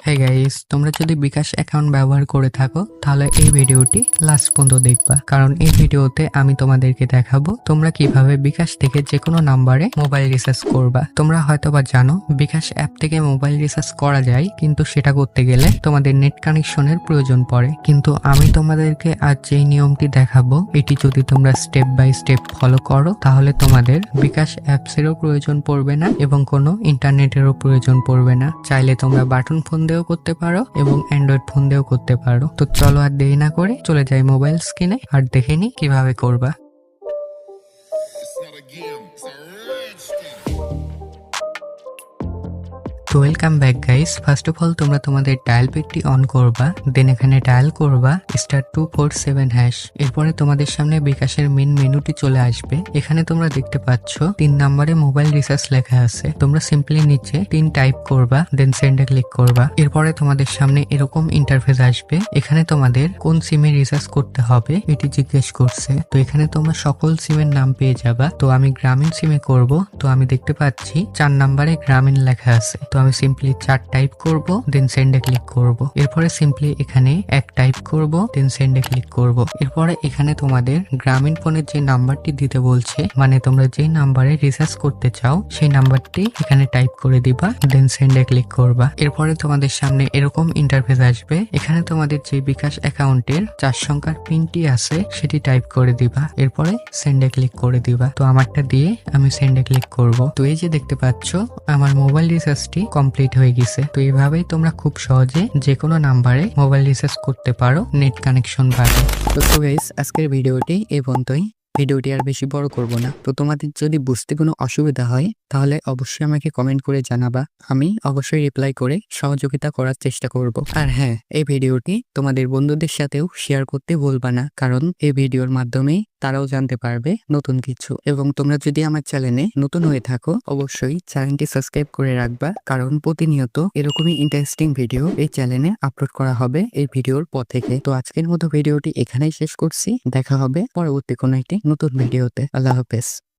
হ্যাঁ গাইস, তোমরা যদি বিকাশ অ্যাকাউন্ট ব্যবহার করে থাকো তাহলে এই ভিডিওটি লাস্ট পর্যন্ত দেখবা, কারণ এই ভিডিওতে আমি তোমাদেরকে দেখাবো তোমরা কিভাবে বিকাশ থেকে যে কোনো নাম্বারে মোবাইল রিচার্জ করবা। তোমরা হয়তোবা জানো বিকাশ অ্যাপ থেকে মোবাইল রিচার্জ করা যায়, কিন্তু সেটা করতে গেলে তোমাদের নেট কানেকশনের প্রয়োজন পড়ে। কিন্তু আমি তোমাদেরকে আজ যেই নিয়মটি দেখাবো, এটি যদি তোমরা স্টেপ বাই স্টেপ ফলো করো তাহলে তোমাদের বিকাশ অ্যাপসেরও প্রয়োজন পড়বে না এবং কোনো ইন্টারনেটেরও প্রয়োজন পড়বে না। চাইলে তোমরা বাটন ফোন দিয়েও করতে পারো এবং অ্যান্ড্রয়েড ফোন দিয়েও করতে পারো। তো চলো আর দেরি না করে চলে যাই মোবাইল স্ক্রিনে আর দেখে নি কিভাবে করবা। তো welcome back guys. First of all তোমরা তোমাদের ডায়াল প্যাডটি অন করবা, দেন এখানে ডায়াল করবা *247#। এরপরে তোমাদের সামনে বিকাশের মেন মেনুটি চলে আসবে। এখানে তোমরা দেখতে পাচ্ছ 3 নম্বরে মোবাইল রিচার্জ লেখা আছে। তোমরা সিম্পলি নিচে 3 টাইপ করবা, দেন সেন্ডে ক্লিক করবা। এরপরে তোমাদের সামনে এরকম ইন্টারফেস আসবে। এখানে তোমাদের কোন সিমে রিচার্জ করতে হবে এটি জিজ্ঞেস করছে। তো এখানে তোমরা সকল সিমের নাম পেয়ে যাবা। তো আমি গ্রামীণ সিমে করব, তো আমি দেখতে পাচ্ছি 4 নম্বরে গ্রামীণ লেখা আছে। তো আমি সিম্পলি 4 টাইপ করব, দেন সেন্ডে ক্লিক করব। এরপরে সিম্পলি এখানে 1 টাইপ করব, দেন সেন্ডে ক্লিক করব। এরপরে এখানে তোমাদের গ্রামীণ ফোনের যে নাম্বারটি দিতে বলছে, মানে তোমরা যে নাম্বারে রিচার্জ করতে চাও সেই নাম্বারটি এখানে টাইপ করে দিবা, দেন সেন্ডে ক্লিক করবা। এরপরে তোমাদের সামনে এরকম ইন্টারফেস আসবে। এখানে তোমাদের যে বিকাশ অ্যাকাউন্টের 4 সংখ্যার পিনটি আছে সেটি টাইপ করে দিবা, এরপরে সেন্ডে ক্লিক করে দিবা। তো আমারটা দিয়ে আমি সেন্ডে ক্লিক করব। তো এই যে দেখতে পাচ্ছ আমার মোবাইল রিচার্জটি কমপ্লিট হয়ে গেছে। তো এইভাবেই তোমরা খুব সহজে যে কোনো নাম্বারে মোবাইল রিচার্জ করতে পারো নেট কানেকশন বাদে। তো গাইস, আজকের ভিডিওটি এই পর্যন্তই। ভিডিওটি আর বেশি বড় করব না। তো তোমাদের যদি বুঝতে কোনো অসুবিধা হয় তাহলে অবশ্যই আমাকে কমেন্ট করে জানাবা। আমি অবশ্যই রিপ্লাই করে সহযোগিতা করার চেষ্টা করব। আর হ্যাঁ, এই ভিডিওটি তোমাদের বন্ধুদের সাথেও শেয়ার করতে ভুলবা না, কারণ এই ভিডিওর মাধ্যমেই তারাও জানতে পারবে নতুন কিছু। এবং তোমরা যদি আমার চ্যানেলে নতুন হয়ে থাকো অবশ্যই চ্যানেলটি সাবস্ক্রাইব করে রাখবা, কারণ প্রতিনিয়ত এরকমই ইন্টারেস্টিং ভিডিও এই চ্যানেলে আপলোড করা হবে এই ভিডিওর পর থেকে। তো আজকের মতো ভিডিওটি এখানেই শেষ করছি। দেখা হবে পরবর্তী কোনো একটি নতুন ভিডিওতে। আল্লাহ হাফেজ।